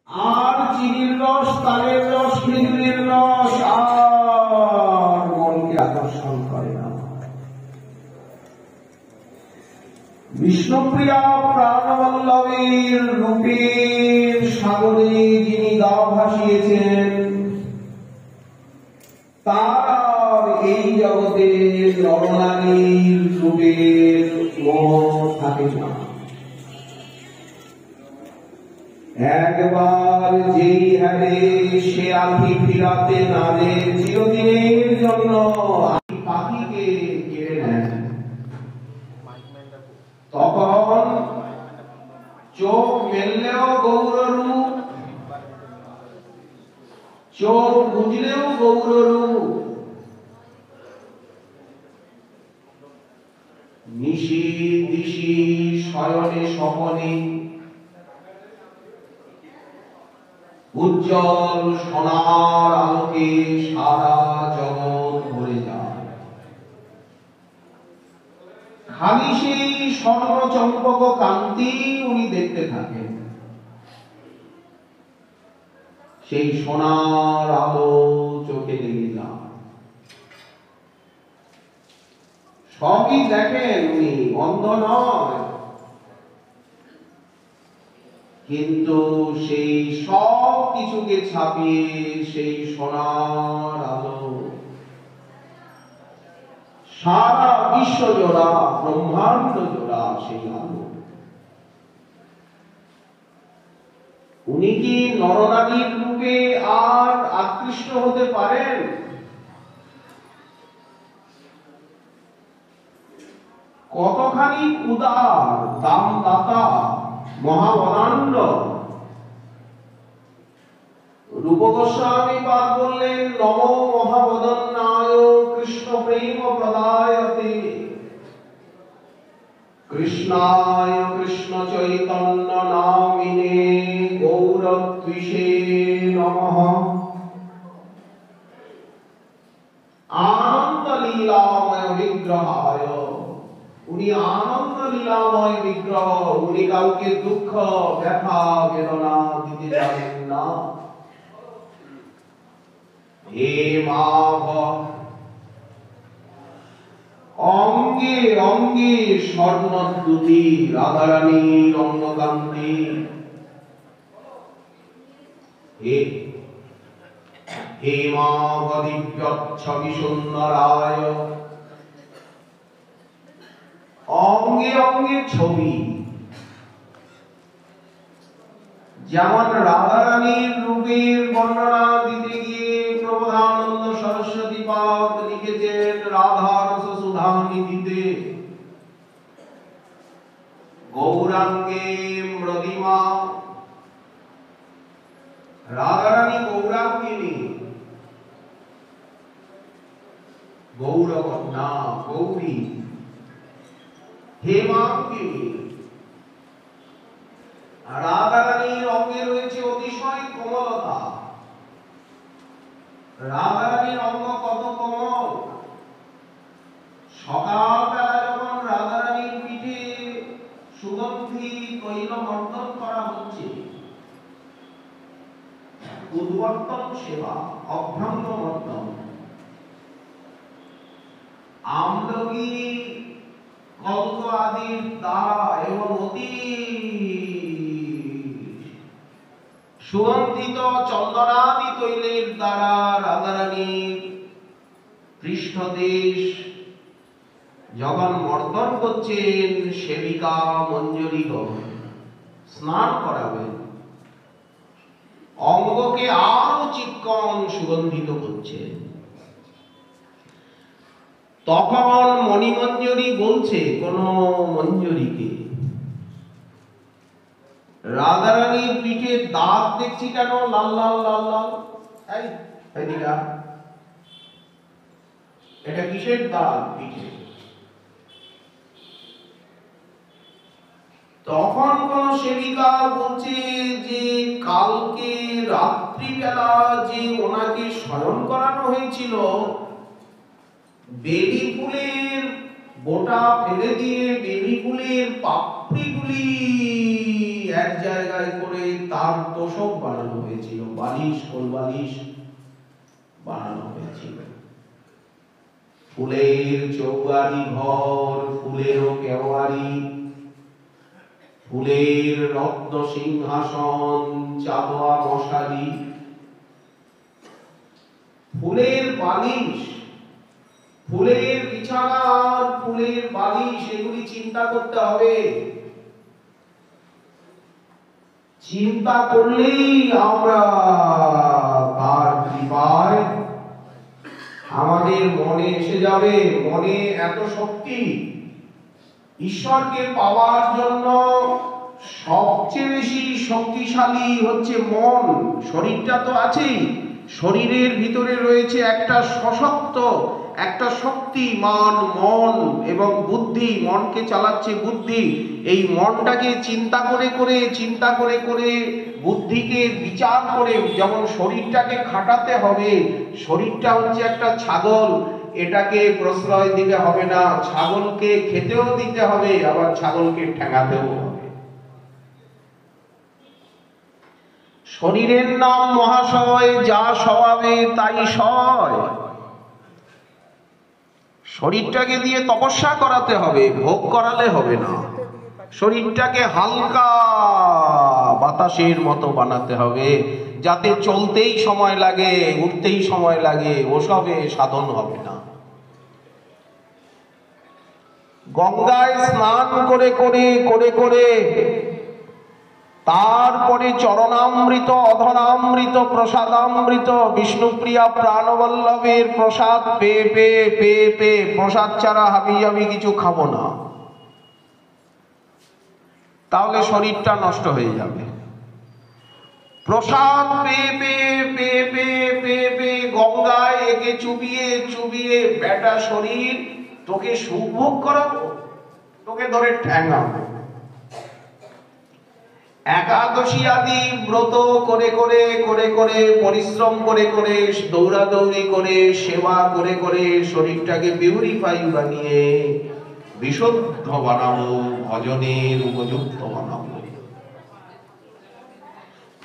আর চিনির রস, তালের রস, খেজুরের রস আর মনকে আকর্ষণ করে না। বিষ্ণুপ্রিয়া প্রাণবল্লভের রূপের সাগরে যিনি গা ভাসিয়েছেন, তার এই জগতে নরনারীর রূপের মোহ থাকে না। একবার যেই হারে সে আঁখি ফিরাতে না দে চিরদিনের জন্য পাখিকে কেড়ে নেন, তখন চোখ মেললেও গৌররূপ, চোখ বুঝলেও গৌররূপ। নিশি দিশি শয়নে স্বপনে উজ্জ্বল সোনার আলোকে সারা জগৎ ভরে যায়। খালি সেই স্বর্ণচম্পক কান্তি উনি দেখতে থাকেন, সেই সোনার আলো চোখে লেগে যায়। সবই দেখেন উনি, অন্ধ নয়, কিন্তু সেই সব কিছুকে ছাপিয়ে সেই সোনার আলো সারা বিশ্ব জোড়া, ব্রহ্মাণ্ড জোড়া সেই আলো। উনি কি নরনারীর রূপে আর আকৃষ্ট হতে পারেন? কতখানি উদার, দামদাতা, মহাবদান্ড। রূপ গোস্বামী পাদ বললেন, নমো মহাবদন্নায় কৃষ্ণ প্রেম প্রদায়তে, কৃষ্ণায় কৃষ্ণ চৈতন্য নামিনে গৌরত্বিষে নমঃ। আনন্দ লীলাময় বিগ্রহায়, উনি আনন্দ লীলাময় বিগ্রহ, উনি কাউকে দুঃখ ব্যথা বেদনা দিতে জানেন না। হে মাভ, অঙ্গে অঙ্গে স্বর্ণদ্যুতি রাধারানীর অঙ্গকান্তি। হে মাভ দিব্যচ্ছবি সুন্দরায়, অঙ্গে অঙ্গে ছবি। যেমন রাধারানীর রূপের বর্ণনা দিতে গিয়ে প্রবোধানন্দ সরস্বতী পাদ লিখেছেন রাধারস সুধা নিধিতে, গৌরাঙ্গে মৃদিমা। রাধারানী গৌরাঙ্গিনী, গৌরকন্যা, গৌরী, হেমাঙ্গিনী। রাধারানীর অঙ্গে রয়েছে অতিশয় কোমলতা। রাধারানীর অঙ্গ কত কোমল! সকালবেলা যখন রাধারানীর পিঠে সুগন্ধি তৈল মর্দন করা হচ্ছে, উদ্বর্তন সেবা, অভ্রঙ্গ মর্দন, আমলকি কল্প আদির দ্বারা এবং অতি সুগন্ধিত চন্দনাদি তৈলের দ্বারা রাধারানীর পৃষ্ঠদেশ যখন মর্দন করছেন, সেবিকা মঞ্জরীগণ স্নান করাবেন, অঙ্গকে আরো চিক্কণ সুগন্ধিত করছেন। তখন মণিমঞ্জরী বলছে কোন মঞ্জরীকে, রাধারানীর পিঠে দাগ দেখছি কেন লাল লাল লাল লাল? এটা কিসের দাগ পিঠে? তখন কোন সেবিকা বলছে যে কালকে রাত্রিবেলা যে ওনাকে শয়ন করানো হয়েছিল, বেলি ফুলের বোটা ফেলে দিয়ে বেলি ফুলের পাপড়িগুলি এক জায়গায় করে তার তোষক বানানো হয়েছিল, বালিশ কোলবালিশ বানানো হয়েছিল। ফুলের চৌবাড়ি ঘর, ফুলের কেওয়ারি, ফুলের রত্ন সিংহাসন, চাঁদোয়া মশারি, ফুলের বালিশ, ফুলের বিছানা, ফুলের বালিশ, এগুলি চিন্তা করতে হবে। চিন্তা করলেই আমরা তার কৃপায় আমাদের মনে এসে যাবে। মনে এত শক্তি। ঈশ্বরকে পাওয়ার জন্য সবচেয়ে বেশি শক্তিশালী হচ্ছে মন। শরীরটা তো আছেই, শরীরের ভিতরে রয়েছে একটা সশক্ত একটা শক্তিমান মন এবং বুদ্ধি। মনকে চালাচ্ছে বুদ্ধি। এই মনটাকে চিন্তা করে করে বুদ্ধিকে বিচার করে, যেমন শরীরটাকে খাটাতে হবে। শরীরটা হচ্ছে একটা ছাগল, এটাকে প্রশ্রয় দিলে হবে না, ছাগলকে খেতেও দিতে হবে, আবার ছাগলকে ঠেঙাতেও হবে। শরীরের নাম মহাশয়, যা স্বভাবে তাই সয়। শরীরটাকে দিয়ে তপস্যা করাতে হবে, ভোগ করালে হবে না। শরীরটাকে হালকা বাতাসের মতো বানাতে হবে, যাতে চলতেই সময় লাগে, উঠতেই সময় লাগে, ওসবে সাধন হবে না। গঙ্গায় স্নান করে করে তারপরে চরণামৃত, অধরামৃত, প্রসাদামৃত, বিষ্ণুপ্রিয়া প্রাণবল্লভের প্রসাদ পেয়ে প্রসাদ ছাড়া হাবিজাবি কিছু খাবো না, তাহলে শরীরটা নষ্ট হয়ে যাবে। প্রসাদ পেয়ে গঙ্গায় একে চুবিয়ে বেটা শরীর, তোকে সুভোগ করাবো, তোকে ধরে ঠ্যাঙাবো। একাদশী আদি ব্রত করে পরিশ্রম করে দৌড়াদৌড়ি করে সেবা করে শরীরটাকে পিউরিফাই বানিয়ে বিশুদ্ধ বানাবো, ভজনের উপযুক্ত বানাবো।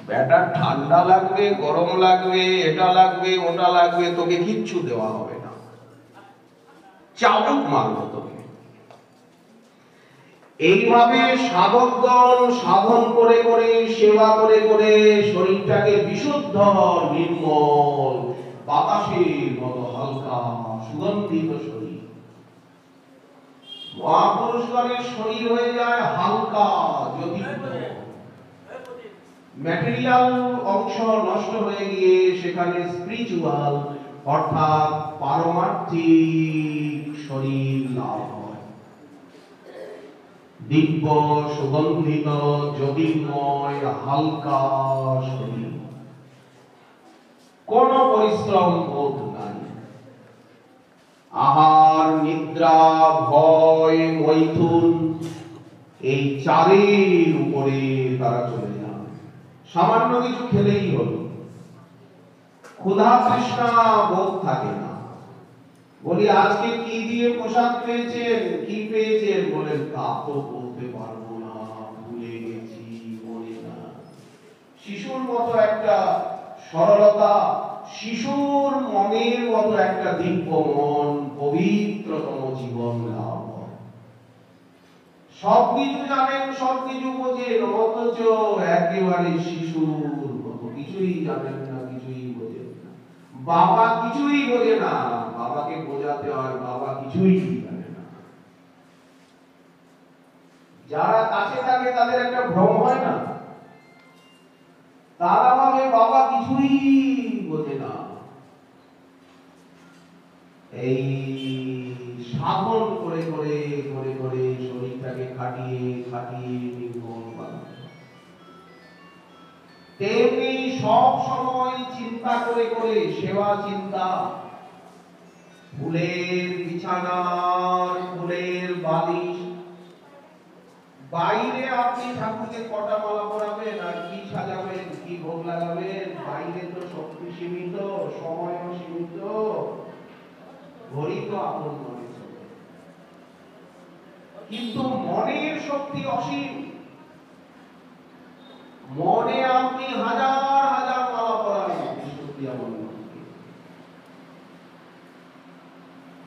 বেটা ঠান্ডা লাগবে, গরম লাগবে, এটা লাগবে ওটা লাগবে, তোকে কিচ্ছু দেওয়া হবে না, চাবুক মারবো তোকে। এইভাবে সাধকগণ সাধন করে সেবা করে শরীরটাকে বিশুদ্ধ নির্মল বাতাসের মতো হালকা সুগন্ধিত শরীর। মহাপুরুষগণের শরীর হয়ে যায় হালকা জ্যোতির্ময়। ম্যাটেরিয়াল অংশ নষ্ট হয়ে গিয়ে সেখানে স্পিরিচুয়াল অর্থাৎ পারমার্থিক শরীর লাভ হয়। দিব্য সুগন্ধিত জ্যোতির্ময় হালকা শরীর, কোন পরিশ্রম বোধ নাই। আহার, নিদ্রা, ভয়, মৈথুন, এই চারের উপরে তারা চলে যান। সামান্য কিছু খেলেই হলো, ক্ষুধা তৃষ্ণা বোধ থাকে না। বলি আজকে কি দিয়ে প্রসাদ পেয়েছেন, কি পেয়েছেন? বলেন তা তো বলতে পারবো না, ভুলে গেছি, মনে না। শিশুর মতো একটা সরলতা, শিশুর মনের মতো একটা দিব্য মন, পবিত্রতম জীবন লাভ হয়। সবকিছু জানেন, সবকিছু বোঝেন, অথচ একেবারে শিশুর মতো কিছুই জানেন না, কিছুই বোঝেন না। বাবা কিছুই বোঝে না, বাবাকে বোঝাতে হয়, বাবা কিছুই জানে না। যারা কাছে থাকে তাদের একটা ভ্রম হয় না, তারা ভাবে বাবা কিছুই বোঝে না। এই সাধন করে শরীরটাকে খাটিয়ে নির্মল বানাতে। তেমনি সব সময় চিন্তা করে সেবা চিন্তা, ফুলের বিছানার, ফুলের বালিশ। বাইরে আপনি ঠাকুরকে কটা মালা পরাবেন আর কি সাজাবেন, কি ভোগ লাগাবেন, বাইরে তো শক্তি সীমিত, সময়ও সীমিত, ঘড়ি তো আপন মনে চলে, কিন্তু মনের শক্তি অসীম। মনে আপনি হাজার হাজার মালা পরান বিষ্ণুপ্রিয়া বল্লভকে,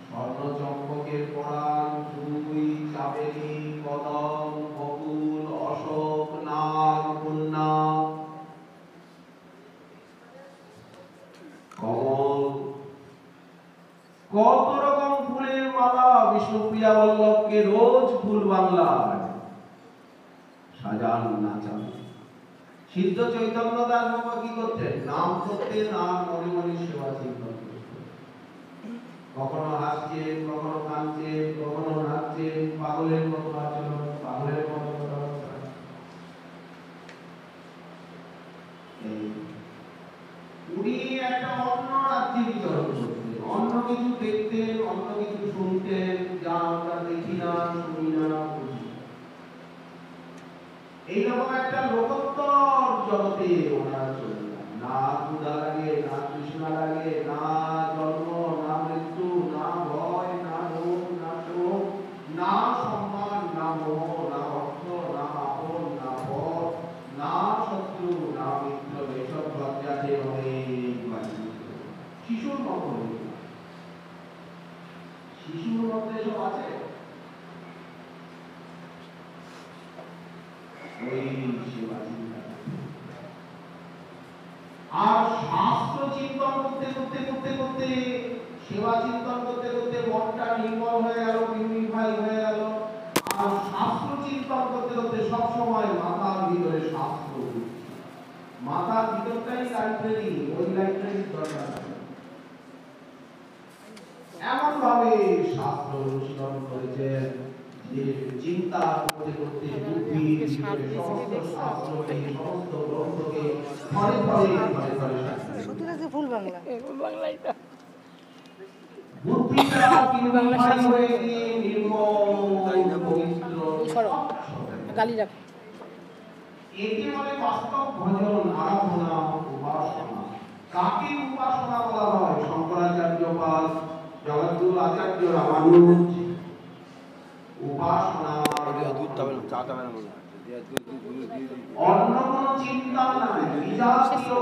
স্বর্ণ চম্পকের পরান, জুই, চামেলি, কদম, বকুল, অশোক, নাগ, কন্যা, কমল, কত রকম ফুলের মালা বিষ্ণুপ্রিয়া বল্লভকে রোজ ফুল বাংলায় সাজান নাচান। সিদ্ধ চৈতন্য দাস বাবা কি করতেন? নাম করতেন আর মনে মনে সেবা চিন্তন করতেন। কখনো হাসছেন, কখনো কাঁদছেন, কখনো নাচছেন, পাগলের মতো আচরণ, পাগলের মতো কথাবার্তা। উনি একটা অন্য রাজ্যে বিচরণ করতেন, অন্য কিছু দেখতেন, অন্য কিছু শুনতেন, যা আমরা দেখি না, শুনি না, বুঝি না। এইরকম একটা লোকোত্তর জগতে ওনারা চলে যান। না ক্ষুধা লাগে, না তৃষ্ণা লাগে, না জন্ম, না মৃত্যু, না ভয়, না রোগ, না শোক, না সম্মান, না মোহ, না অর্থ, না আপন, না পর, না শত্রু, না মিত্র। এসব লজ্জাতে অনেক বাড়ি। শিশুর মতো শিশুর মধ্যে এসব আছে। আর শাস্ত্র চিন্তন করতে করতে করতে করতে, সেবা চিন্তন করতে করতে মনটা নির্মল হয়ে গেল, পিউরিফাই হয়ে গেল। আর শাস্ত্র চিন্তন করতে করতে সবসময় মাথার ভিতরে শাস্ত্র, মাথার ভিতরটাই লাইব্রেরি, ওই লাইব্রেরির দরকার। এমন ভাবে শাস্ত্র অনুশীলন করেছেন যে চিন্তা করতে করতে বুদ্ধি সমস্ত শাস্ত্রকে, সমস্ত গ্রন্থকে ঘরে ঘরে ঘরে ঘরে সত্যি ফুল বাংলা, ফুল বাংলাই তো বুদ্ধিটা পিউরিফাই হয়ে গিয়ে নির্মল পবিত্র গালি রাখো। এটি মানে বাস্তব ভজন, আরাধনা, উপাসনা। কাকে উপাসনা বলা হয়? শঙ্করাচার্য পাদ, জগদ্গুরু আচার্য রামানুজ উপাসনা অন্য কোন চিন্তা নাই, বিজাতীয়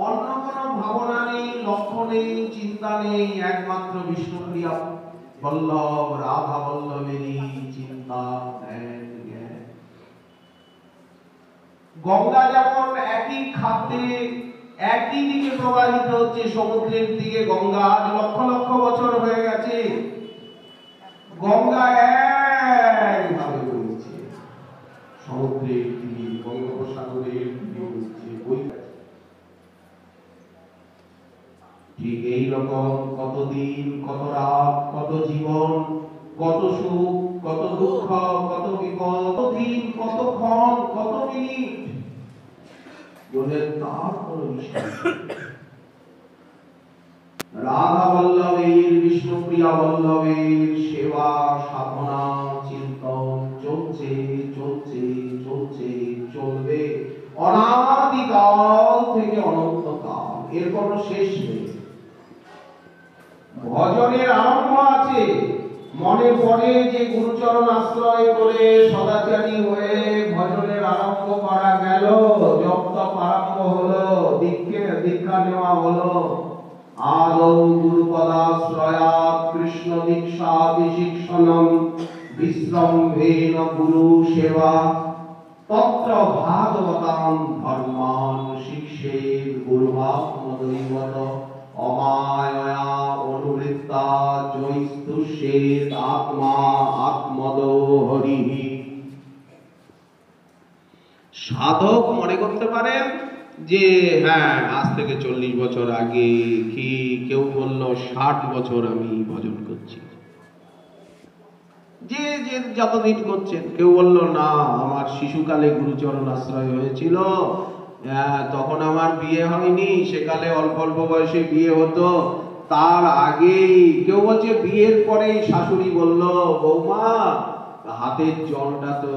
অন্য কোন ভাবনা নেই, লক্ষ্য নেই, চিন্তা নেই, একমাত্র বিষ্ণুপ্রিয়া বল্লভ, রাধা বল্লভেরই চিন্তা, ধ্যান, জ্ঞান। গঙ্গা যেমন একই খাতে একই দিকে প্রবাহিত হচ্ছে, সমুদ্রের দিকে গঙ্গা আজ লক্ষ লক্ষ বছর হয়ে গেছে, গঙ্গা একভাবে বইছে, সমুদ্রের দিকে, বঙ্গোপসাগরের দিকে বইছে, বইছে। ঠিক এইরকম কতদিন, কত রাত, কত জীবন, কত সুখ, কত দুঃখ, কত বিপদ, কত দিন, কত ক্ষণ, কত মিনিট বলে তার কোন বিষয়। রাধা বল্লভের, বিষ্ণুপ্রিয়া বল্লভের সেবা, সাধনা, চিন্তন চলছে চলছে চলছে, চলবে অনাদিকাল থেকে অনন্তকাল, এর কোন শেষ নেই। ভজনের আরম্ভ আছে, মনে পড়ে যে গুরুচরণ আশ্রয় করে সদাচারী হয়ে ভজনের আরম্ভ করা গেল, জপ তপ আরম্ভ হলো, দীক্ষা নেওয়া হলো। আদৌ গুরুপদাশ্রয়াৎ কৃষ্ণ দীক্ষা বিশিক্ষণম বিশ্রম্ভেন গুরু সেবা তত্র ভাগবতাং ধর্মান শিক্ষেদ গুরুভাত্মদৈবত অমায়য়া অনুবৃত্তা জৈস্তুষ্যেত আত্মা আত্মদো হরিঃ। সাধক মনে করতে পারেন যে হ্যাঁ আজ থেকে 40 বছর আগে, কি কেউ বলল 60 বছর আমি ভজন করছি, যে যে যতদিন করছেন। কেউ বলল না আমার শিশুকালে গুরুচরণ আশ্রয় হয়েছিল, তখন আমার বিয়ে হয়নি, সেকালে অল্প অল্প বয়সে বিয়ে হতো, তার আগেই। কেউ বলছে বিয়ের পরেই শাশুড়ি বলল বৌমা হাতের জলটা তো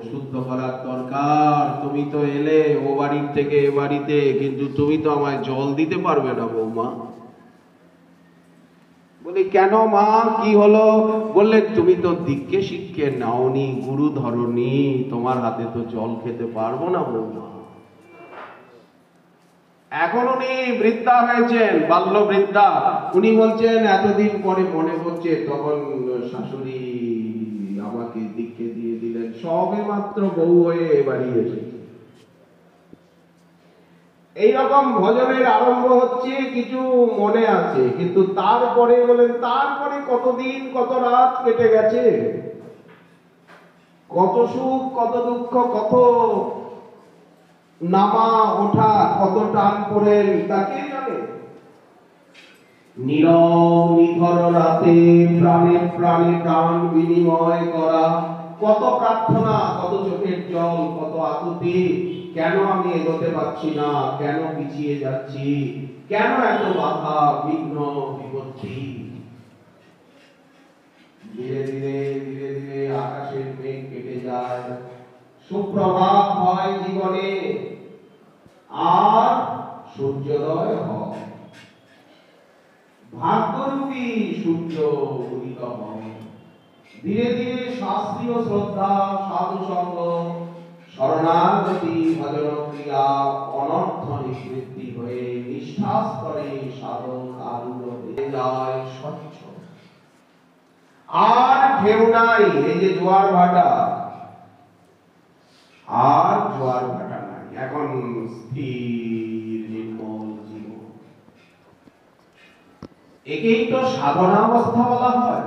শুদ্ধ করার দরকার, তুমি তো এলে ও বাড়ির থেকে এ বাড়িতে, কিন্তু তুমি তো আমায় জল দিতে পারবে না বৌমা। বলে কেন মা, কি হলো? বললে তুমি তো দীক্ষে শিক্ষে নাওনি, গুরু ধরনি, তোমার হাতে তো জল খেতে পারবো না বৌমা। এখন উনি বৃদ্ধা হয়েছেন, বাল্য বৃদ্ধা। উনি বলছেন এতদিন পরে মনে পড়ছে তখন শাশুড়ি আমাকে দীক্ষে দিয়ে দিলেন, সবে মাত্র বউ হয়ে বাড়ি এসেছে। এইরকম ভজনের আরম্ভ হচ্ছে, কিছু মনে আছে, কিন্তু তারপরে বলেন তারপরে কতদিন কত রাত কেটে গেছে, কত সুখ কত দুঃখ, কত নামা ওঠা, কত টান পড়েন তাকে জানে। নীরব নিথর রাতে প্রাণে প্রাণে প্রাণ বিনিময় করা, কত প্রার্থনা, কত চোখের জল, কত আকুতি। কেন আমি এগোতে পারছি না, কেন পিছিয়ে যাচ্ছি, কেন এত বাধা বিঘ্ন বিপত্তি। ধীরে ধীরে ধীরে ধীরে আকাশের মেঘ কেটে যায়, সুপ্রভাত হয় জীবনে, আর সূর্যোদয় হয়, ভাগ্যরূপী সূর্য উদিত হয়। ধীরে ধীরে শাস্ত্রীয় শ্রদ্ধা, সাধু সঙ্গ, শরণাগতি, ভজন ক্রিয়া অনর্থ নিবৃত্তি হয়ে নিষ্ঠা স্তরে সাধন আরূঢ় হয়ে যায় স্বচ্ছ। আর ঢেউ নাই, এই যে জোয়ার ভাটা, আর জোয়ার ভাটা নাই, এখন স্থির নির্মল জীবন। একেই তো সাধনা অবস্থা বলা হয়।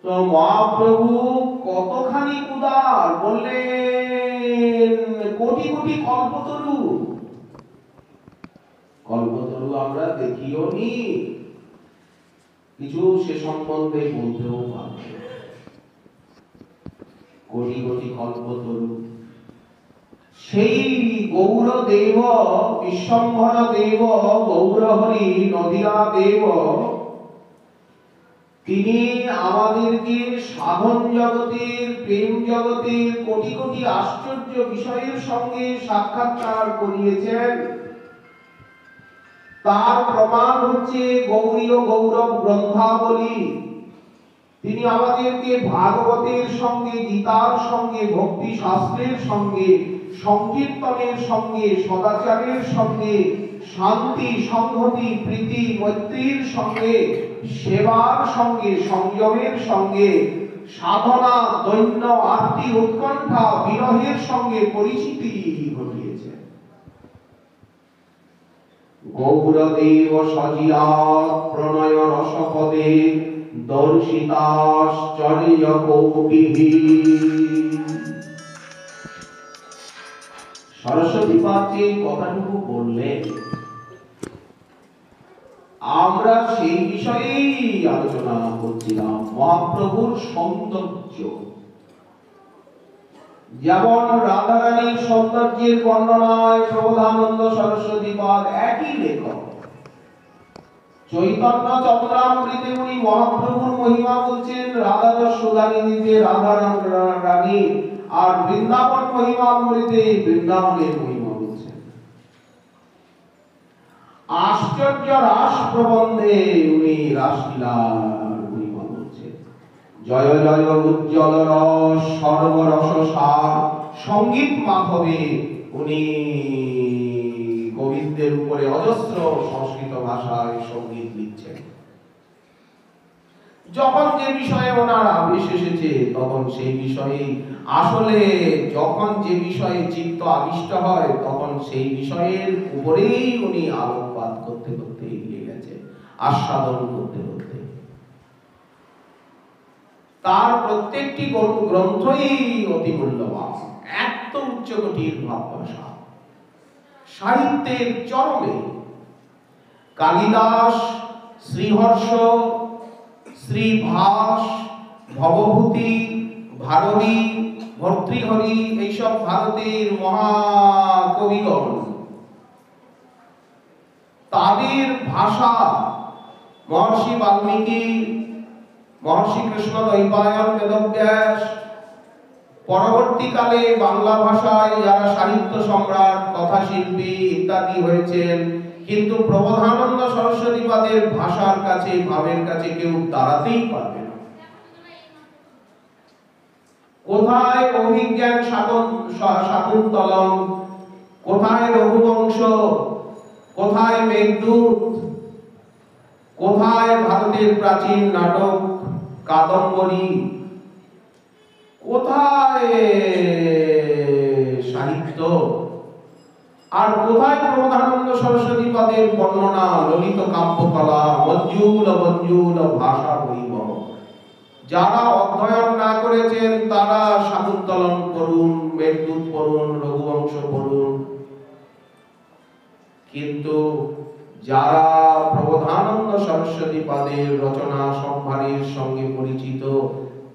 তো মহাপ্রভু কতখানি উদার, বললেন কোটি কোটি কল্পতরু। কল্পতরু আমরা দেখিও নি, কিছু সে সম্বন্ধে বলতেও পারব। কোটি কোটি কল্পতরু, সেই গৌর দেব, বিশ্বম্ভর দেব, গৌরহরি নদিয়া দেব, তিনি আমাদেরকে সাধন জগতের, প্রেম জগতের কোটি কোটি আশ্চর্য বিষয়ের সঙ্গে সাক্ষাৎকার করিয়েছেন। তার প্রমাণ হচ্ছে গৌরীয় গৌরব গ্রন্থাবলী। তিনি আমাদেরকে ভাগবতের সঙ্গে, গীতার সঙ্গে, ভক্তি শাস্ত্রের সঙ্গে, সংকীর্তনের সঙ্গে, সদাচারের সঙ্গে, শান্তি সংহতি প্রীতি মৈত্রীর সঙ্গে, সেবার সঙ্গে, সংযমের সঙ্গে, সাধনা দৈন্য আরতি উৎকণ্ঠা বিরহের সঙ্গে পরিচিতি ঘটিয়েছে। গৌরদেব সজিয়া প্রণয় রসপদে দর্শিতাশ্চর্য কৌটিহি। সরস্বতী পাত্রী কথাটুকু বললেন, আমরা সেই বিষয়েই আলোচনা করছিলাম, মহাপ্রভুর সৌন্দর্য। যেমন রাধারানীর সৌন্দর্যের বর্ণনায় প্রবোধানন্দ সরস্বতী পাদ একই লেখক। চৈতন্য চন্দ্রামৃতে উনি মহাপ্রভুর মহিমা বলছেন রাধারস সুধানিধিতে রাধারানী, আর বৃন্দাবন মহিমামৃতে বৃন্দাবনের মহিমা বলছেন। আশ্চর্য রাস প্রবন্ধে উনি রাসলীলার মহিমা বলছেন। জয় জয় উজ্জ্বল রস সর্বরস সার, সঙ্গীত মাধবে উনি গোবিন্দের উপরে অজস্র সংস্কৃত ভাষায় সঙ্গীত লিখছেন। যখন যে বিষয়ে ওনার আবেশ এসেছে তখন সেই বিষয়ে, আসলে যখন যে বিষয়ে চিত্ত আবিষ্ট হয় তখন সেই বিষয়ের উপরেই উনি আলোকপাত করতে করতে এগিয়ে গেছে, আস্বাদন করতে করতে। তার প্রত্যেকটি গ্রন্থই অতি মূল্যবান, এত উচ্চকোটির ভাবভাষা, সাহিত্যের চরমে। কালিদাস, শ্রীহর্ষ, শ্রীভাস, ভবভূতি, ভারতী, ভর্তৃহরি, এইসব ভারতের মহাকবিগণ, তাদের ভাষা, মহর্ষি বাল্মীকি, মহর্ষি কৃষ্ণ দ্বৈপায়ন, বেদব্যাস, পরবর্তীকালে বাংলা ভাষায় যারা সাহিত্য সম্রাট, কথাশিল্পী ইত্যাদি হয়েছেন, কিন্তু প্রবোধানন্দ সরস্বতী পাদের ভাষার কাছে, ভাবের কাছে কেউ দাঁড়াতেই পারবে না। কোথায় অভিজ্ঞান শাকুন্তলম, কোথায় রঘুবংশ, কোথায় মেঘদূত, কোথায় ভারতের প্রাচীন নাটক কাদম্বরী, কোথায় সাহিত্য, আর কোথায় প্রবোধানন্দ সরস্বতী পাদের বর্ণনা, ললিত কাব্যকলা, মঞ্জুল মঞ্জুল ভাষা বৈভব। যারা অধ্যয়ন না করেছেন তারা শাকুন্তলম পড়ুন, মেঘদূত পড়ুন, রঘুবংশ পড়ুন, কিন্তু যারা প্রবোধানন্দ সরস্বতী পাদের রচনা সম্ভারের সঙ্গে পরিচিত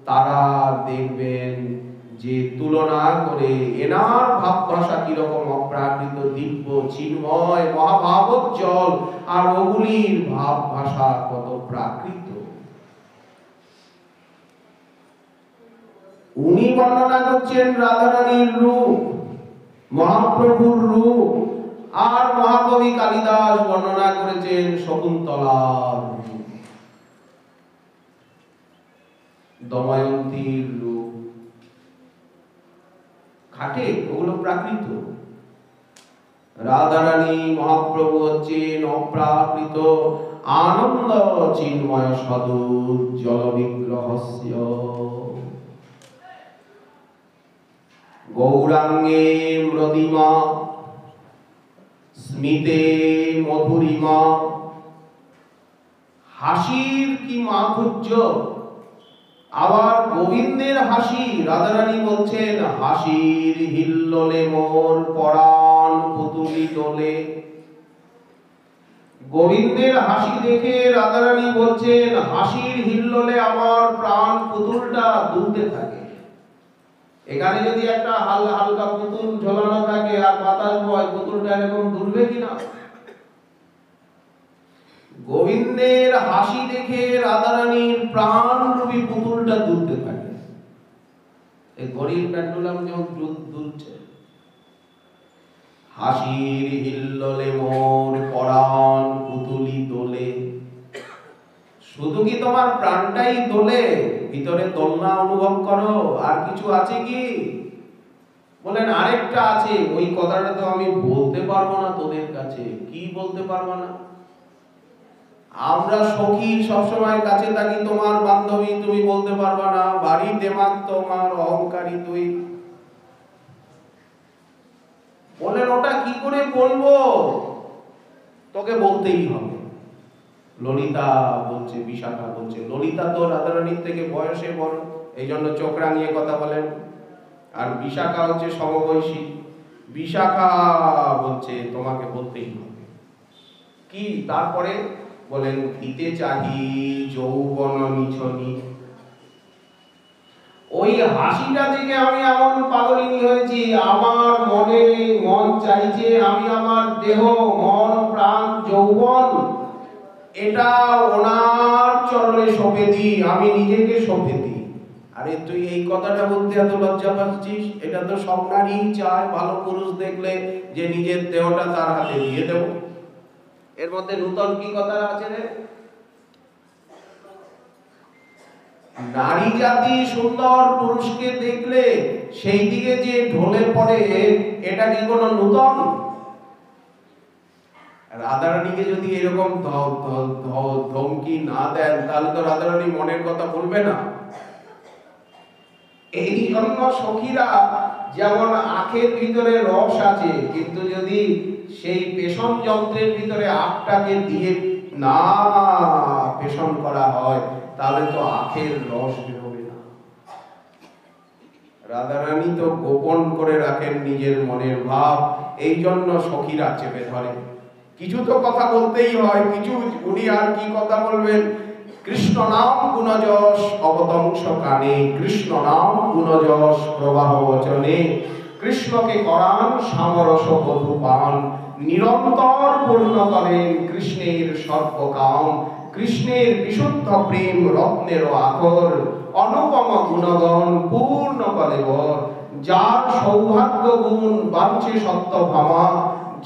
তারা দেখবেন যে তুলনা করে এনার ভাব ভাষা কিরকম অপ্রাকৃত, দিব্য, চিন্ময়, মহাভাবোজ্জ্বল, আর ওগুলির ভাব ভাষা কত প্রাকৃত। উনি বর্ণনা করছেন রাধারানীর রূপ, মহাপ্রভুর রূপ, আর মহাকবি কালিদাস বর্ণনা করেছেন শকুন্তলার রূপ, দময়ন্তীর রূপ। খাটে ওগুলো প্রাকৃত। রাধারানী মহাপ্রভু হচ্ছেন অপ্রাকৃত আনন্দ চিন্ময় সদুজ্জ্বল বিগ্রহস্য। গৌরাঙ্গে মৃদিমা, স্মিতে মধুরিমা, হাসির কি মাধুর্য। আবার গোবিন্দের হাসি, রাধারানী বলছেন হাসির হিল্লোলে মোর পরাণ পুতুলি দোলে। গোবিন্দের হাসি দেখে রাধারানী বলছেন হাসির হিল্লোলে আমার প্রাণ পুতুলটা দুলতে থাকে। এখানে যদি একটা হালকা পুতুল ঝোলানো থাকে আর বাতাস বয়, পুতুলটা এরকম দুলবে কিনা? গোবিন্দের হাসি দেখে রাধারানীর প্রাণরূপী পুতুলটা দুলতে থাকে। এই ঘড়ির পেন্ডুলাম যেমন দুলছে। হাসির হিল্লোলে মোর পরাণ পুতুলি দোলে। শুধু কি তোমার প্রাণটাই দোলে? ভিতরে দোলনা অনুভব করো? আর কিছু আছে কি? বলেন আরেকটা আছে, ওই কথাটা তো আমি বলতে পারবো না তোদের কাছে। কি বলতে পারবো না? আমরা সখী সবসময় কাছে থাকি, তোমার বান্ধবী, তুমি বলতে পারবা না। বাড়ি দেমাগ তোমার, অহংকারী তুই। বলেন ওটা কি করে বলবো? তোকে বলতেই হবে। ললিতা বলছে, বিশাখা বলছে। ললিতা তো রাধারানীর থেকে বয়সে বড়, এই জন্য চোখ রাঙিয়ে কথা বলেন। আর বিশাখা হচ্ছে সমবয়সী। বিশাখা বলছে তোমাকে বলতেই হবে। কি তারপরে বলেন দিতে চাহি যৌবন নিছনি। ওই হাসিটা দেখে আমি এমন পাগলিনী হয়েছি, আমার মন চাইছে আমি আমার দেহ, মন, প্রাণ, যৌবন এটা ওনার চরণে সঁপে দিই, আমি নিজেকে সঁপে দিই। আরে তুই এই কথাটা বলতে এত লজ্জা পাচ্ছিস? এটা তো সব নারী চায় ভালো পুরুষ দেখলে যে নিজের দেহটা তার হাতে দিয়ে দেব। এর মধ্যে নূতন কি কথা আছে রে? নারী জাতি সুন্দর পুরুষকে দেখলে সেই দিকে যে ঢলে পড়ে, এটা কি কোনো নূতন? রাধারানীকে যদি এরকম ধমকি না দেন তাহলে তো রাধারানী মনের কথা বলবে না। এই জন্য সখীরা যেমন আখের ভিতরে রস আছে, কিন্তু যদি সেই পেষণ যন্ত্রের ভিতরে আখটাকে দিয়ে না পেষণ করা হয় তাহলে তো আখের রস বেরোবে না। রাধারানী তো গোপন করে রাখেন নিজের মনের ভাব, এই জন্য সখীরা চেপে ধরে। কিছু তো কথা বলতেই হয়, কিছু। উনি আর কি কথা বলবেন? কৃষ্ণ নাম গুণযশ অবতংশ কানে, কৃষ্ণ নাম গুণযশ প্রবাহ বচনে, কৃষ্ণকে করান সামরস বধূ পান, নিরন্তর পূর্ণ করেন কৃষ্ণের সর্বকাম, কৃষ্ণের বিশুদ্ধ প্রেম রত্নের আখর, অনুপম গুণগণ পূর্ণ করে বর, যার সৌভাগ্য গুণ বাঞ্ছে সত্য ভামা,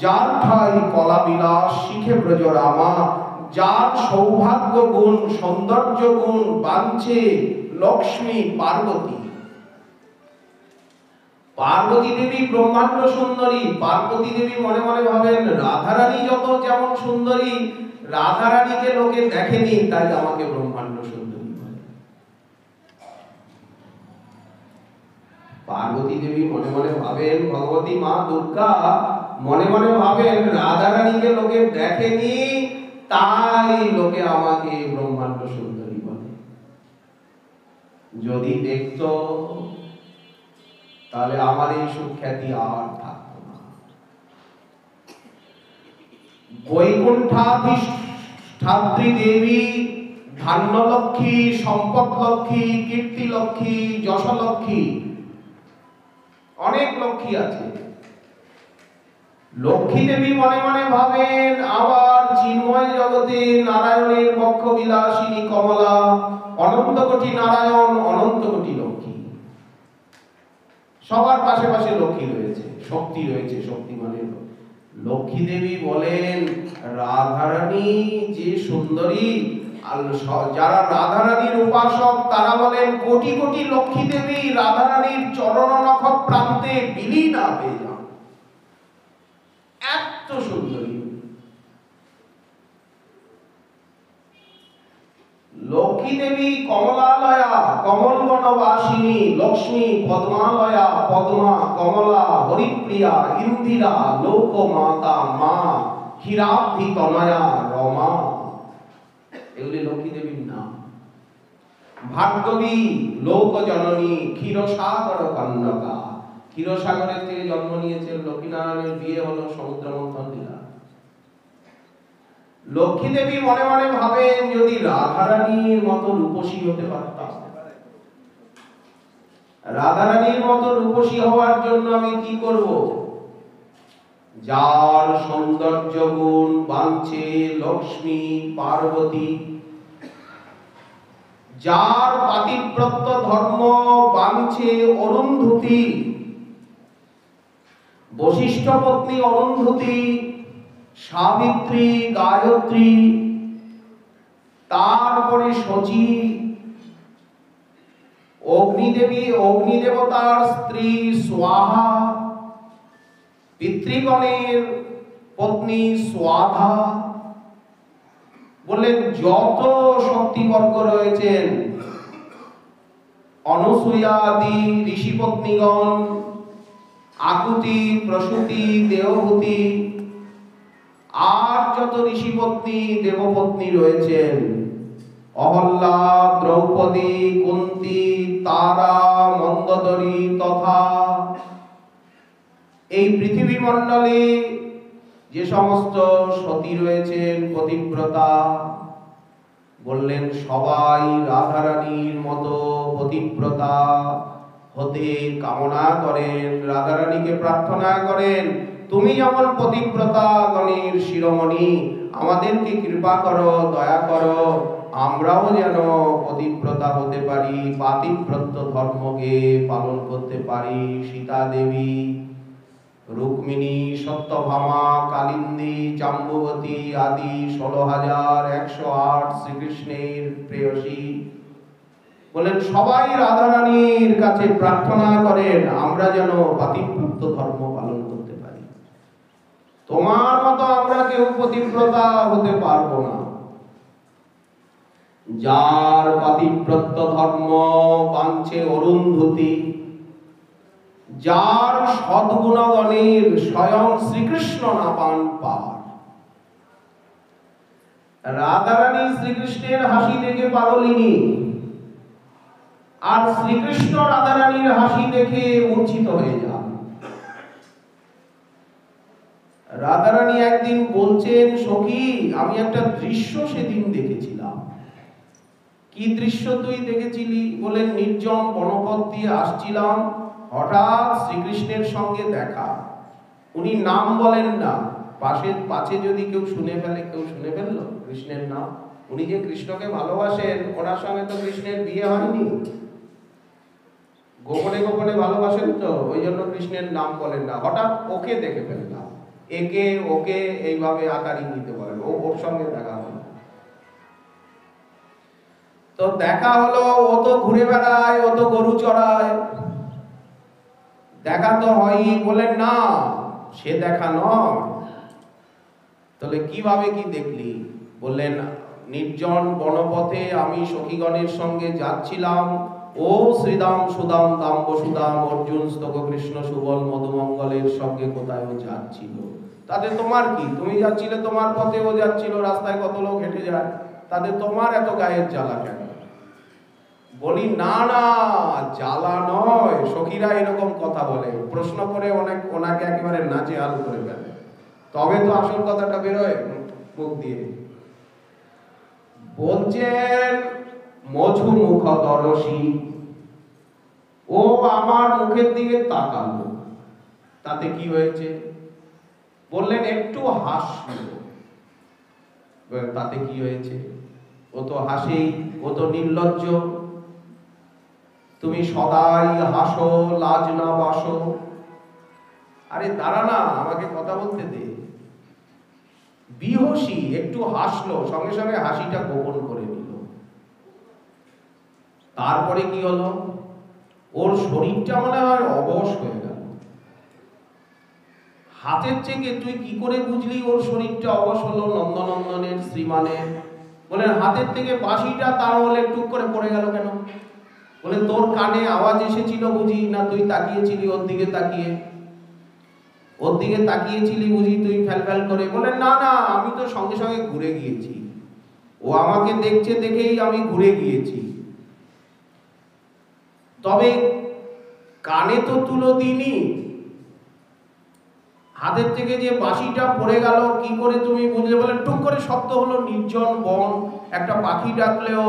যার ঠাই কলা বিলাস শিখে ব্রজরামা, যার সৌভাগ্য গুণ সৌন্দর্য গুণ বাঞ্ছে লক্ষ্মী পার্বতী। পার্বতী দেবী ব্রহ্মাণ্ড সুন্দরী। পার্বতী দেবী মনে মনে ভাবেন রাধারানী যত যেমন সুন্দরী, রাধারানীকে লোকে দেখেনি তাই আমাকে ব্রহ্মাণ্ড সুন্দরী বলে। পার্বতী দেবী মনে মনে ভাবেন, ভগবতী মা দুর্গা মনে মনে ভাবেন রাধারানীকে লোকে দেখেনি তাই লোকে আমাকে ব্রহ্মাণ্ড সুন্দরী বলে। যদি দেখতো তাহলে আমার এই সুখ্যাতি আর থাকতো না। বৈকুণ্ঠাধিষ্ঠাত্রী দেবী ধান্যলক্ষ্মী, সম্পদ লক্ষ্মী, কীর্তি লক্ষ্মী, যশ লক্ষ্মী, অনেক লক্ষ্মী আছে। লক্ষ্মী দেবী মনে মনে ভাবেন আবার চিন্ময় জগতে নারায়ণের বক্ষ বিলাসিনী কমলা, অনন্ত কোটি নারায়ণ, অনন্ত কোটি লক্ষ্মী। সবার পাশে পাশে লক্ষ্মী রয়েছে, শক্তি রয়েছে, শক্তিমানের। লক্ষ্মী দেবী বলেন রাধারানী যে সুন্দরী, আর যারা রাধারানীর উপাসক তারা বলেন কোটি কোটি লক্ষ্মী দেবী রাধারানীর চরণ নখ প্রান্তে বিলীন হয়ে যান, এত সুন্দরী। লক্ষ্মী দেবী কমলালয়া, কমল বনবাসিনী, লক্ষ্মী পদ্মালয়া, পদ্মা কমলা, হরিপ্রিয়া, ইন্দিরা, লোকমাতা, মা ক্ষীরাব্ধি তনয়া, রমা, এগুলি লক্ষ্মী দেবীর নাম। ভার্গবী, লোক জননী, ক্ষীরসাগর কন্যকা, ক্ষীরসাগরের থেকে জন্ম নিয়েছেন। লক্ষ্মীনারায়ণের বিয়ে হলো সমুদ্র মন্থন লীলা। লক্ষ্মী দেবী মনে মনে ভাবেন যদি রাধারানীর মতো রূপসী হতে পারতাম, রাধারানীর মতো রূপসী হওয়ার জন্য আমি কি করব? যার সৌন্দর্য গুণ বাঞ্ছে লক্ষ্মী পার্বতী, যার পাতিব্রত ধর্ম বাঞ্ছে অরুন্ধতী, বশিষ্ঠ পত্নী অরুন্ধতী, সাবিত্রী, গায়ত্রী, তারপরে শচী, অগ্নিদেবী, অগ্নিদেবতার স্ত্রী স্বাহা, পিতৃগণের পত্নী স্বাধা, বললেন যত শক্তিবর্গ রয়েছেন, অনুসূয়া আদি ঋষি পত্নীগণ, আকুতি, প্রসূতি, দেবহূতি, আর যত ঋষিপত্নী দেবপত্নী রয়েছেন, অহল্যা, দ্রৌপদী, কুন্তী, তারা, মন্দোদরী তথা এই পৃথিবী মণ্ডলে যে সমস্ত সতী রয়েছেন পতিব্রতা, বললেন সবাই রাধারানীর মতো পতিব্রতা হতে কামনা করেন, রাধারানীকে প্রার্থনা করেন তুমি যেমন পতিব্রতা গণের শিরোমণি, আমাদেরকে কৃপা করো, দয়া করো, আমরাও যেন পতিব্রতা হতে পারি, পাতিব্রত ধর্মকে পালন করতে পারি। সীতা দেবী, রুক্মিণী, সত্যভামা, কালিন্দী, জাম্বুবতী আদি 16,108 শ্রীকৃষ্ণের প্রেয়সী, বলেন সবাই রাধারানীর কাছে প্রার্থনা করেন আমরা যেন পাতিব্রত ধর্ম পালন করতে পারি। তোমার মতো আমরা কেউ পতিব্রতা হতে পারবো না। যার পাতিব্রত ধর্ম বাঞ্ছে অরুন্ধতী, যার সদ্গুণগণের স্বয়ং শ্রীকৃষ্ণ না পান পার। রাধারানী শ্রীকৃষ্ণের হাসি দেখে পাগলিনী, আর শ্রীকৃষ্ণ রাধারানীর হাসি দেখে মূর্ছিত হয়ে যান। রাধারানী একদিন বলছেন সখী আমি একটা দৃশ্য সেদিন দেখেছিলাম। কি দৃশ্য তুই দেখেছিলি? বলেন নির্জন বনপথ দিয়ে আসছিলাম, হঠাৎ শ্রীকৃষ্ণের সঙ্গে দেখা। উনি নাম বলেন না, পাশে যদি কেউ শুনে ফেলে, কেউ শুনে ফেললো কৃষ্ণের নাম। উনি যে কৃষ্ণকে ভালোবাসেন, ওনার সঙ্গে তো কৃষ্ণের বিয়ে হয়নি, গোপনে গোপনে ভালোবাসেন তো, ওই জন্য কৃষ্ণের নাম বলেন না। হঠাৎ ওকে দেখে ফেললাম, একে ওকে এইভাবে আকার ইঙ্গিতে বলেন। ওর সঙ্গে দেখা হলো, তো দেখা হলো, ও তো ঘুরে বেড়ায়, ও তো গরু চড়ায়, দেখা তো হয়ই। বলেন না, সে দেখা নয়। তাহলে কিভাবে কি দেখলি? বললেন, নির্জন বনপথে আমি সখীগণের সঙ্গে যাচ্ছিলাম, ও শ্রীদাম সুদাম দাম বসুদাম অর্জুন স্তক কৃষ্ণ সুবল মধুমঙ্গলের সঙ্গে কোথায় ও যাচ্ছিল। তাতে তোমার কি? তুমি যাচ্ছিলে তোমার পথে, ও যাচ্ছিল, রাস্তায় কত লোক হেঁটে যায়, তাতে তোমার এত গায়ের জ্বালা কেন? বলি না না, জ্বালা নয়। সখীরা এরকম কথা বলে, প্রশ্ন করে ওনাকে একেবারে নাজেহাল করে ফেলে, তবে তো আসল কথাটা বেরোয় মুখ দিয়ে। বলছেন মধু মুখ দরসী, ও আমার মুখের দিকে তাকালো, তাতে কি হয়েছে? বললেন একটু হাসলো, তাতে কি হয়েছে? ও তো হাসেই, ও তো নির্লজ্জ। তুমি সদাই হাসো, লাজ না বাসো। আরে দাঁড়া না, আমাকে কথা বলতে দে। বিহসী, একটু হাসলো, সঙ্গে সঙ্গে হাসিটা গোপন করে নিল। তারপরে কি হলো? ওর শরীরটা মনে হয় অবশ হয়ে গেল। হাতের থেকে তুই কি করে বুঝলি ওর শরীরটা অবশ হলো? নন্দনন্দনের শ্রীমানের। বলেন হাতের থেকে বাঁশিটা তার হলে টুক করে পড়ে গেল কেন? বলে তোর কানে আওয়াজ এসেছিল বুঝি, না তুই তাকিয়েছিলি ওর দিকে তাকিয়ে? ওর দিকে তাকিয়েছিলি বুঝি তুই ফ্যাল ফ্যাল করে? বলে না না, আমি তো সঙ্গে সঙ্গে ঘুরে গিয়েছি, ও আমাকে দেখছে দেখেই আমি ঘুরে গিয়েছি। তবে কানে তো তুলো দিইনি, হাতের থেকে যে বাঁশিটা পড়ে গেল কি করে তুমি বুঝলে? বলে টুক করে শব্দ হলো, নির্জন বন, একটা পাখি ডাকলেও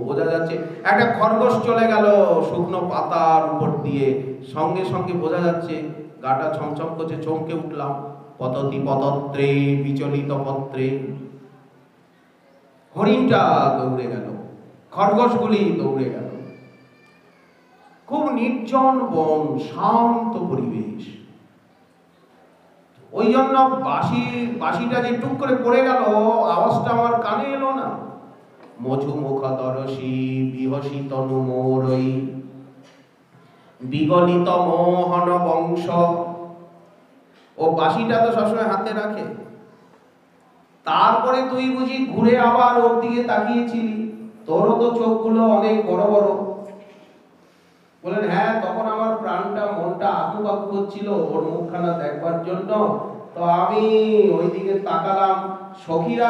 বোঝা যাচ্ছে, একটা খরগোশ চলে গেল শুকনো পাতার উপর দিয়ে, সঙ্গে সঙ্গে বোঝা যাচ্ছে, গাটা ছমছম করছে, চমকে উঠলাম। পততি পতত্রে বিচলিত পত্রে। হরিণটা দৌড়ে গেল, খরগোশগুলি দৌড়ে গেল। খুব নির্জন বন, শান্ত পরিবেশ। ওই জন্য বাঁশিটা যে টুক করে পড়ে গেল, আওয়াজটা আমার কানে এলো না। মধু মুখ দরসী বিহসী তনু মোরই, বিগলিত মোহন বংশ। ও বাঁশিটা তো সবসময় হাতে রাখে। তারপরে তুই বুঝি ঘুরে আবার ওর দিকে তাকিয়েছিলি, তোরও তো চোখগুলো অনেক বড় বড়। বলেন হ্যাঁ, তখন আমার প্রাণটা মনটা আকুপাকু করছিল ওর মুখখানা দেখবার জন্য। তো আমি ওইদিকে তাকালাম, সখীরা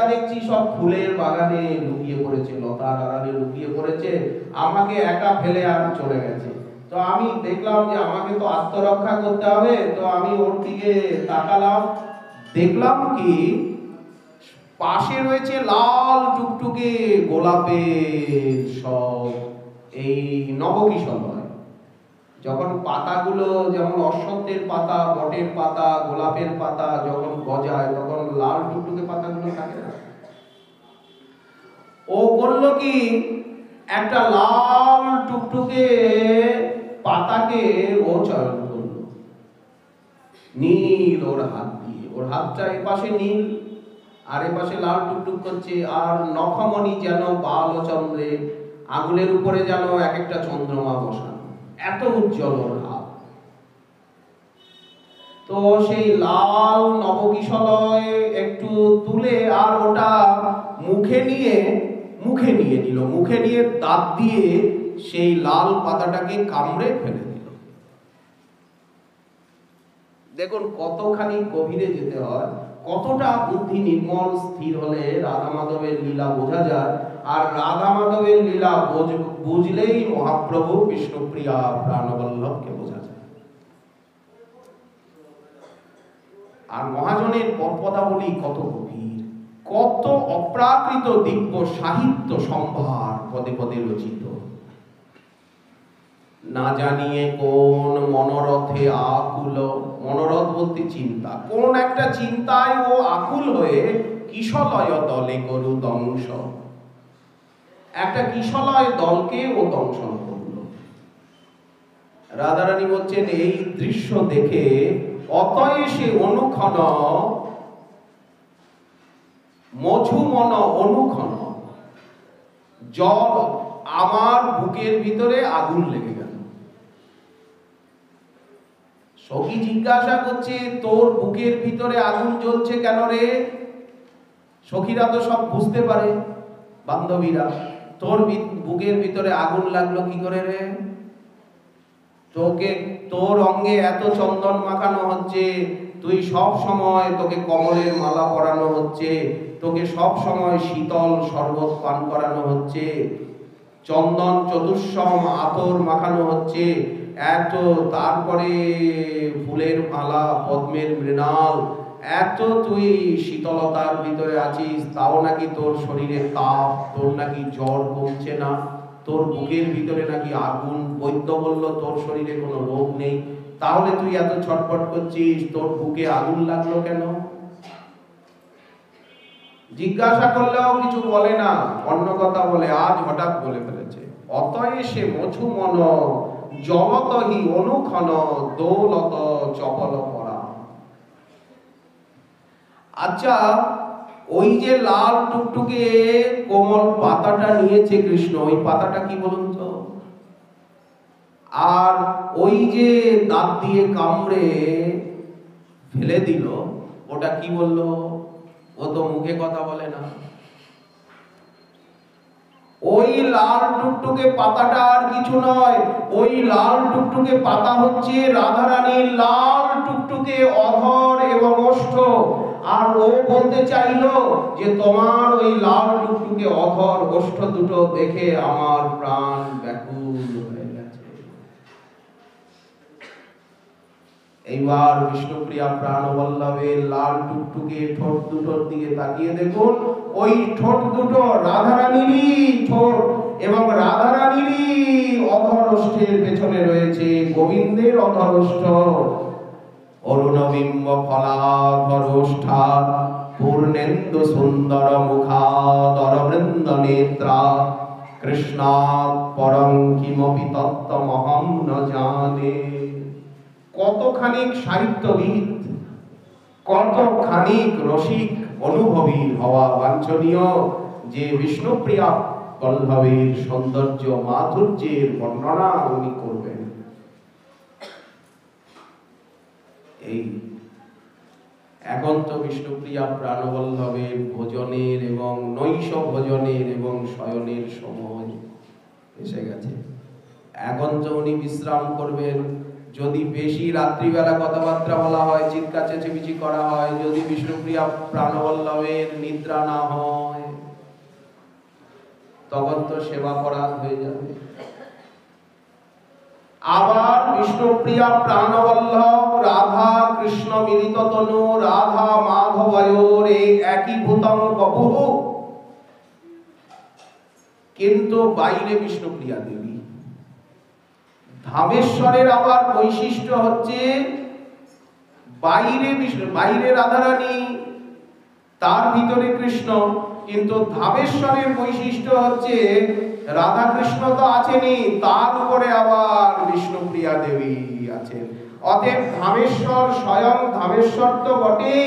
দেখছি সব ফুলের বাগানে লুকিয়ে পড়েছে, লতার আড়ালে লুকিয়ে পড়েছে, আমাকে একা ফেলে আর চলে গেছে। তো আমি দেখলাম যে আমাকে তো আত্মরক্ষা করতে হবে, তো আমি ওর দিকে তাকালাম, দেখলাম কি পাশে রয়েছে লাল টুকটুকে গোলাপের সব এই নবকিশলয়। যখন পাতাগুলো, যেমন অশ্বত্থের পাতা, বটের পাতা, গোলাপের পাতা যখন গজায়, তখন লাল টুকটুকে পাতাগুলো থাকে না? ও করলো কি, একটা লাল টুকটুকে পাতাকে ও চয়ন করলো, নীল ওর হাত দিয়ে। ওর হাতটা এপাশে নীল আর এপাশে লাল টুকটুক করছে, আর নখমণি যেন বাল ও চন্দ্রে, আঙুলের উপরে যেন এক একটা চন্দ্রমা বসানো, এত উজ্জ্বল ওর হাত। তো সেই লাল নবকিশলয় একটু তুলে আর ওটা মুখে নিয়ে নিল, মুখে নিয়ে দাঁত দিয়ে সেই লাল পাতাটাকে কামড়ে ফেলে দিল। দেখুন কতখানি গভীরে যেতে হয়, কতটা বুদ্ধি নির্মল স্থির হলে রাধা মাধবের লীলা বোঝা যায়। আর রাধা মাধবের লীলা বুঝলেই মহাপ্রভু বিষ্ণুপ্রিয়া প্রাণবল্লভকে বোঝা যায়। আর মহাজনের পদপদাবলী কত গভীর, কত অপ্রাকৃত দিব্য সাহিত্য সম্ভার পদে পদে রচিত। না জানিয়ে কোন মনোরথে আকুল, মনোরথ বলতে চিন্তা, কোন একটা চিন্তায় ও আকুল হয়ে কিশলয় দলে করু দংশ, একটা কিশলয় দলকে ও দংশন করল। রাধারানী বলছেন এই দৃশ্য দেখে অতএ সে অনুক্ষণ মধু মন অনুক্ষণ জল আমার বুকের ভিতরে আগুন লেগে গেল। সখী জিজ্ঞাসা করছে, তোর বুকের ভিতরে আগুন জ্বলছে কেন রে? সখীরা তো সব বুঝতে পারে, বান্ধবীরা। তোর বুকের ভিতরে আগুন লাগলো কি করে রে? তোর অঙ্গে এত চন্দন মাখানো হচ্ছে, তুই সব সময়, তোকে কমলের মালা পরানো হচ্ছে, তোকে সব সময় শীতল শরবত পান করানো হচ্ছে, চন্দন চতুষ্সম আতর মাখানো হচ্ছে, এত তারপরে ফুলের মালা, পদ্মের মৃণাল, এত তুই শীতলতার ভিতরে আছিস, তাও নাকি তোর শরীরে তাপ, তোর নাকি জ্বর কমছে না, তোর বুকের ভিতরে নাকি আগুন। বৈদ্য বলল তোর শরীরে কোনো রোগ নেই, তাহলে তুই এত ছটফট করছিস, তোর বুকে আগুন লাগলো কেন? জিজ্ঞাসা করলেও কিছু বলে না, অন্য কথা বলে। আজ হঠাৎ বলে ফেলেছে, অতএ সে মছু মন জগতহি অনুক্ষণ দৌলত চপল পরা। আচ্ছা, ওই যে লাল টুকটুকে কোমল পাতাটা নিয়েছে কৃষ্ণ, ওই পাতাটা কি বলুন তো? আর ওই যে দাঁত দিয়ে কামড়ে ফেলে দিল, ওটা কি বললো? ও তো মুখে কথা বলে না। ওই লাল টুকটুকে পাতাটা আর কিছু নয়, ওই লাল টুকটুকে পাতা হচ্ছে রাধারানীর লাল টুকটুকে অধর এবং ওষ্ঠ। আর ও বলতে চাইলো যে তোমার ওই লাল টুকটুকে অধর ওষ্ঠ দুটো দেখে আমার প্রাণ ব্যাকুল হয়ে গেছে। এইবার বিষ্ণুপ্রিয়া প্রাণবল্লভের লাল টুকটুকে ঠোঁট দুটোর দিকে তাকিয়ে দেখুন, ওই ঠোঁট দুটো রাধারানীরই ঠোঁট, এবং রাধারানীরই অধরষ্ঠের পেছনে রয়েছে গোবিন্দের অধরষ্ঠ। অরুণবিম্ব ফলাধরোষ্ঠা পূর্ণেন্দু সুন্দর মুখাদর বৃন্দ নেত্রা কৃষ্ণাৎ পরং কিমপি তত্ত্বমহং ন জানে। কতখানিক সাহিত্যবিদ, কতখানিক রসিক অনুভবী হওয়া বাঞ্ছনীয় যে বিষ্ণুপ্রিয়া বল্লভের সৌন্দর্য মাধুর্যের বর্ণনা উনি করবেন। এই এখন তো বিষ্ণুপ্রিয়া প্রাণবল্লভের ভোজনের এবং নৈশ ভোজনের এবং শয়নের সময় এসে গেছে। এখন তো উনি বিশ্রাম করবেন। যদি বেশি রাত্রিবেলা কথাবার্তা বলা হয়, চিৎকার চেঁচামেচি করা হয়, যদি বিষ্ণুপ্রিয়া প্রাণবল্লভের নিদ্রা না হয়, তখন তো সেবা করা হয়ে যাবে। আবার বিষ্ণুপ্রিয়া প্রাণবল্লভ রাধা কৃষ্ণ মিলিত তনু রাধা মাধবয়োর এই একই ভূতং বপুঃ, কিন্তু বাইরে বিষ্ণুপ্রিয়া দেবী। ধামেশ্বরের আবার বৈশিষ্ট্য হচ্ছে বাইরে রাধারানী, তার ভিতরে কৃষ্ণ, কিন্তু ধামেশ্বরের বৈশিষ্ট্য হচ্ছে রাধা কৃষ্ণ তো আছেনই, তার উপরে আবার বিষ্ণুপ্রিয়া দেবী আছেন। অতএব ধামেশ্বর স্বয়ং ধামেশ্বর তো বটেই,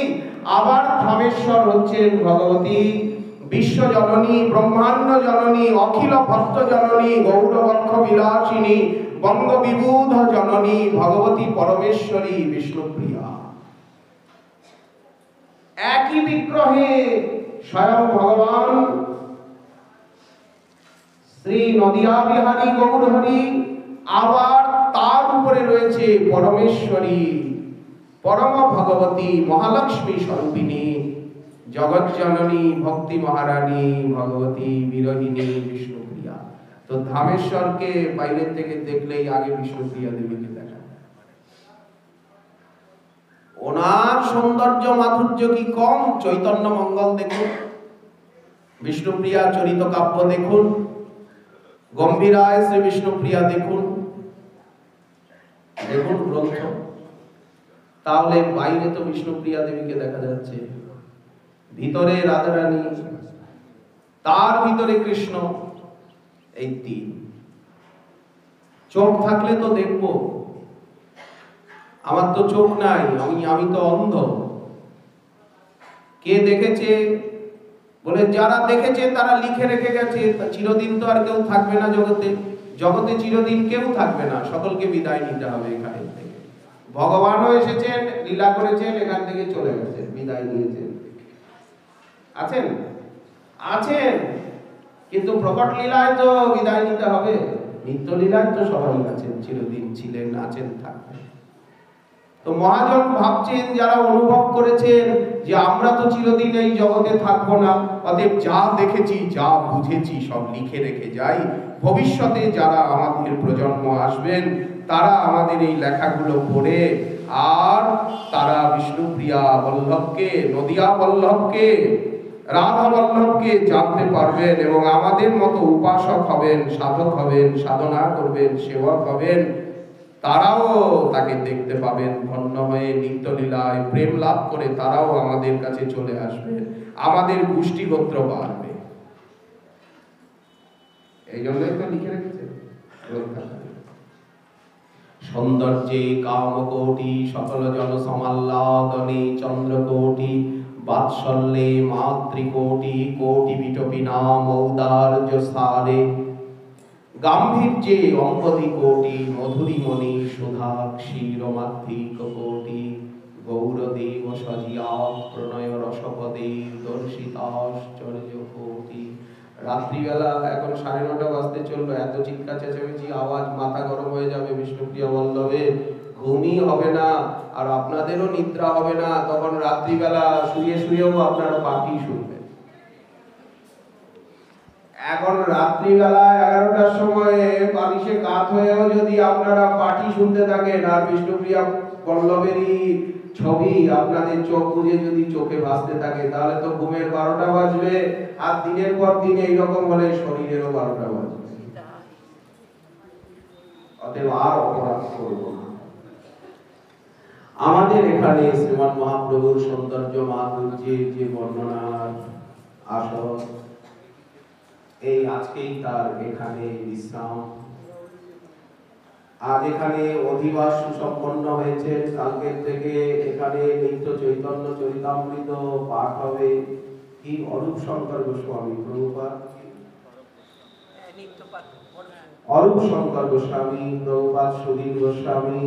আবার ধামেশ্বর হচ্ছেন ভগবতী বিশ্বজননী, ব্রহ্মাণ্ড জননী, অখিল ভক্ত জননী, গৌরবক্ষ বিলাসিনী, বঙ্গ বিবুধ জননী ভগবতী পরমেশ্বরী বিষ্ণুপ্রিয়া। একই বিগ্রহে স্বয়ং ভগবান শ্রী নদিয়া বিহারী গৌরহরি, আবার তার উপরে রয়েছে পরমেশ্বরী পরম ভগবতী মহালক্ষ্মী স্বরূপিণী জগজ্জননী ভক্তি মহারানী ভগবতী বিরোহিনী বিষ্ণুপ্রিয়া। তো ধামেশ্বরকে বাইরের থেকে দেখলেই আগে বিষ্ণুপ্রিয়া দেবীকে দেখা। ওনার সৌন্দর্য মাধুর্য কি কম? চৈতন্য মঙ্গল দেখুন, বিষ্ণুপ্রিয়া চরিত কাব্য দেখুন, গম্ভীরায় শ্রী বিষ্ণুপ্রিয়া দেখুন, দেখুন গ্রন্থ। তাহলে বাইরে তো বিষ্ণুপ্রিয়া দেবীকে দেখা যাচ্ছে, ভিতরে রাধারানী, তার ভিতরে কৃষ্ণ। এই তিন চোখ থাকলে তো দেখবো। আমার তো চোখ নাই, আমি তো অন্ধ। কে দেখেছে? বলে যারা দেখেছে তারা লিখে রেখে গেছে। চিরদিন তো আর কেউ থাকবে না জগতে, জগতে চিরদিন কেউ থাকবে না, সকলকে বিদায় নিতে হবে এখান থেকে। ভগবানও এসেছেন, লীলা করেছেন, এখান থেকে চলে গেছেন, বিদায় নিয়েছেন। আছেন আছেন, কিন্তু প্রকট লীলায় তো বিদায় নিতে হবে, নিত্য লীলায় তো সবাই আছেন, চিরদিন ছিলেন, আছেন, থাকবেন। তো মহাজন ভাবছেন, যারা অনুভব করেছেন যে আমরা তো চিরদিন এই জগতে থাকবো না, অতএব যা দেখেছি যা বুঝেছি সব লিখে রেখে যাই, ভবিষ্যতে যারা আমাদের প্রজন্ম আসবেন তারা আমাদের এই লেখাগুলো পড়ে আর তারা বিষ্ণুপ্রিয়া বল্লভকে, নদিয়া বল্লভকে, রাধা বল্লভকে জানতে পারবেন এবং আমাদের মতো উপাসক হবেন, সাধক হবেন, সাধনা করবেন, সেবক হবেন। তারাও তাকে দেখতে পাবেন, ধন্য হয়ে নিত্যলীলায় প্রেম লাভ করে তারাও আমাদের কাছে চলে আসবে, আমাদের গোষ্ঠী গোত্র বাড়বে। এই জন্যই তো লিখে রেখেছে সৌন্দর্যে কামকোটি সকল জন সমাল্লাদনে চন্দ্রকোটি বাৎসল্যে মাতৃকোটি কোটি বিটপি নাম ঔদার্য সারে গাম্ভীর্যে অম্বদি কোটি মধুরিমণি সুধা ক্ষীরমাত্রিক কোটি গৌরদেব সজিয়া প্রণয় রসপদে দর্শিতাশ্চর্য কোটি। রাত্রিবেলা এখন 9:30 বাজতে চললো, এত চিৎকার চেঁচামেচি আওয়াজ, মাথা গরম হয়ে যাবে বিষ্ণুপ্রিয়া বল্লভে, ঘুমই হবে না, আর আপনাদেরও নিদ্রা হবে না। তখন রাত্রিবেলা শুয়ে শুয়েও আপনারা পার্টি শুনবেন। এখন রাত্রিবেলা 11টার সময় বালিশে কাত হয়েও যদি আপনারা পার্টি শুনতে থাকেন আর বিষ্ণুপ্রিয়া বল্লভেরই ছবি আপনাদের চোখ বুজে যদি চোখে ভাসতে থাকে, তাহলে তো ঘুমের 12টা বাজবে, আর দিনের পর দিন এইরকম হলে শরীরেরও 12টা বাজবে। অতএব আর অপরাধ করব না। আমাদের এখানে শ্রীমৎ মহাপ্রভুর সৌন্দর্য মাধুর্যের যে বর্ণনার আসর, এই আজকেই তার এখানে বিশ্রাম। আজ এখানে অধিবাস সুসম্পন্ন হয়েছে, কালকের থেকে এখানে নিত্য চৈতন্য চরিতামৃত পাঠ হবে। কি অরূপ শঙ্কর গোস্বামী প্রভুপাদ, অরূপ শঙ্কর গোস্বামী প্রভুপাদ, সুধীর গোস্বামী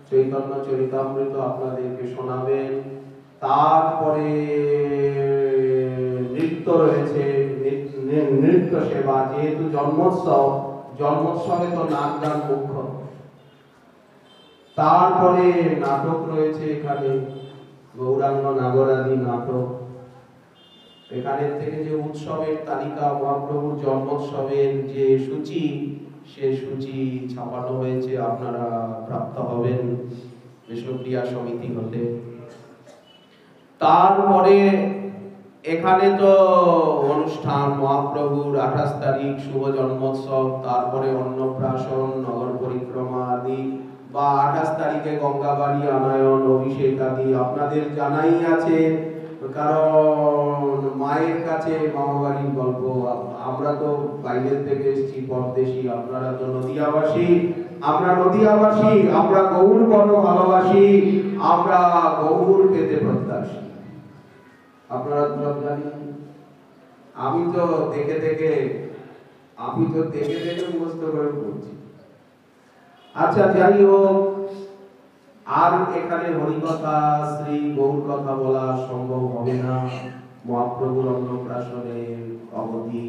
চৈতন্য চরিতামৃত আপনাদেরকে শোনাবেন। তারপরে নৃত্য রয়েছে, নৃত্য সেবা, যেহেতু জন্মোৎসব, জন্মোৎসবে তো নাচ গান মুখ্য। তারপরে নাটক রয়েছে এখানে, গৌরাঙ্গ নাগরাদি নাটক। এখানের থেকে যে উৎসবের তালিকা, মহাপ্রভুর জন্মোৎসবের যে সূচি, সে সূচি ছাপানো হয়েছে, আপনারা প্রাপ্ত হবেন বিষ্ণুপ্রিয়া সমিতি হতে। তারপরে এখানে তো অনুষ্ঠান, মহাপ্রভুর 28 তারিখ শুভ জন্মোৎসব, তারপরে অন্নপ্রাশন, নগর পরিক্রমা আদি, বা 28 তারিখে গঙ্গাবাড়ি আনায়ন, অভিষেক আদি আপনাদের জানাই আছে। কারণ মায়ের কাছে মামাবাড়ির গল্প, আমরা তো বাইরের থেকে এসেছি, পরদেশী, আপনারা তো নদিয়াবাসী, আমরা নদিয়াবাসী, আমরা গৌর বড় ভালোবাসি, আমরা গৌর পেতে প্রত্যাশী। আপনারা সব জানেন। আমি তো দেখে দেখে মুখস্থ করে পড়ছি। আচ্ছা, যাই হোক, আর এখানে হরিকথা, শ্রী গৌর কথা বলা সম্ভব হবে না। মহাপ্রভুর অন্নপ্রাশনের অবধি